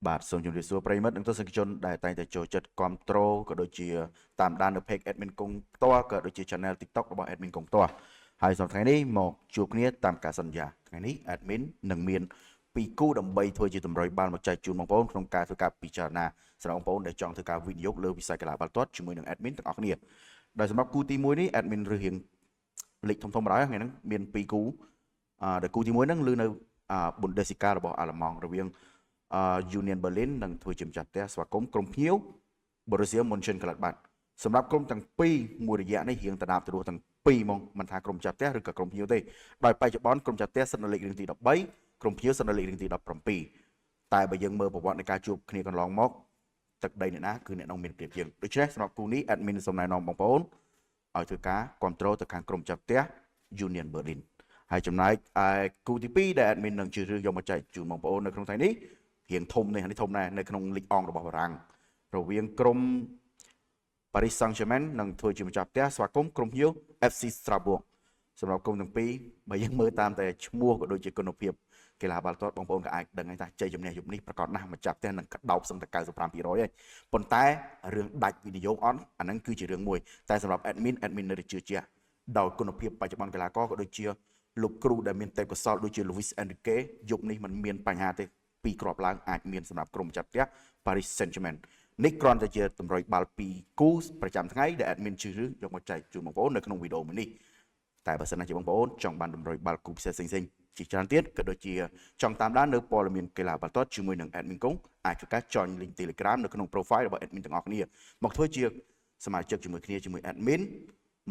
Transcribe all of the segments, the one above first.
បាទសូមជម្រាបសួរប្រិយមិត្តនិងទស្សនិកជនដែលតែងតែចូលចិត្តគាំទ្រក៏ដូចជាតាមដាននៅ page admin គង់ផ្ទាល់ក៏ដូចជា channel TikTok របស់ admin គង់ផ្ទាល់ហើយសម្រាប់ថ្ងៃនេះមកជួបគ្នាតាមការសន្យាថ្ងៃនេះ admin នឹងមានពីរគូដើម្បីធ្វើជាតម្រុយបាល់មកចែកជូនបងប្អូនក្នុងការធ្វើការពិចារណាសម្រាប់បងប្អូនដែលចង់ធ្វើការវិនិយោគលើវិស័យកីឡាបាល់ទាត់ជាមួយនឹង admin ទាំងអស់គ្នាដោយសម្រាប់គូទី1នេះ admin រើសរៀងលេខធំៗបណ្ដោយថ្ងៃហ្នឹងមានពីរគូដែលគូទី1ហ្នឹងលើនៅBundesliga របស់អាល្លឺម៉ង់រវាងUnion Berlin នឹងធ្វើជាម្ចាស់ផ្ទះស្វាគមន៍ក្រុមភ្ញៀវ Borussia Mönchengladbach សម្រាប់ក្រុមទាំងពីរមួយរយៈនេះរៀងដណ្ដើមទៅរស់ទាំងពីរហ្មងមិនថាក្រុមម្ចាស់ផ្ទះឬក៏ក្រុមភ្ញៀវទេដោយបច្ចុប្បន្នក្រុមម្ចាស់ផ្ទះសិតនៅលេខរៀងទី13ក្រុមភ្ញៀវសិតនៅលេខរៀងទី17តែបើយើងមើលប្រវត្តិនៃការជួបគ្នាកន្លងមកទឹកដីអ្នកណាគឺអ្នកនោះមានប្រៀបជាងដូច្នេះសម្រាប់គូនេះ admin សូមណែនាំបងប្អូនឲ្យធ្វើការគ្រប់គ្រងទៅខាងក្រុមម្ចាស់ផ្ទះ Union Berlin ហើយចំណែកឯគូទី2ដែល admin នឹងជ្រើសរើសយកមកចែកជូនបងប្អូននៅក្នុងថ្ងៃនេះរៀងធំនេះធំដែរនៅក្នុងលីកអង់របស់បារាំងរវាងក្រុម Paris Saint-Germain នឹងធ្វើជាម្ចាស់ផ្ទះស្វាគមន៍ក្រុមភ្ញៀវ FC Strasbourg សម្រាប់ក្រុមទាំងពីរបើយើងមើលតាមតែឈ្មោះក៏ដូចជាគុណភាពកីឡាបាល់ទាត់បងប្អូនក៏អាចដឹងហើយថាជ័យជំនះយប់នេះប្រកាសណាស់ម្ចាស់ផ្ទះនឹងក្តោបសឹងតែ 95% ហើយប៉ុន្តែរឿងដាច់វិនិយោគអត់អាហ្នឹងគឺជារឿងមួយតែសម្រាប់ admin នៅតែជឿជាក់ដោយគុណភាពបច្ចុប្បន្នកីឡាករក៏ដូចជាលោកគ្រូដែលមានទេពកោសល្យដូចជា Luis Enrique យប់នេះมันមានបញ្ហាទេពីរគ្រាប់ឡើងអាចមានសម្រាប់ក្រុមម្ចាស់ផ្ទះ Paris Saint-Germain នេះគ្រាន់តែជាតម្រុយបាល់ពីរគូប្រចាំថ្ងៃដែល admin ជ្រើសរើសយកមកចែកជូនបងប្អូននៅក្នុងវីដេអូមួយនេះតែបើសិនណាជាបងប្អូនចង់បានតម្រុយបាល់គូពិសេសផ្សេងៗជាច្រើនទៀតក៏ដូចជាចង់តាមដាននៅព័ត៌មានកីឡាបាល់ទាត់ជាមួយនឹង admin គង់អាចធ្វើការ join link Telegram នៅក្នុង profile របស់ admin ទាំងអស់គ្នាមកធ្វើជាសមាជិកជាមួយគ្នាជាមួយ admin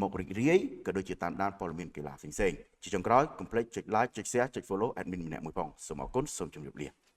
មករីករាយក៏ដូចជាតាមដានព័ត៌មានកីឡាផ្សេងៗជាចុងក្រោយកុំភ្លេចចុច like ចុច share ចុច follow admin ម្នាក់មួយផងសូមអរគុណសូមជម្រាបលា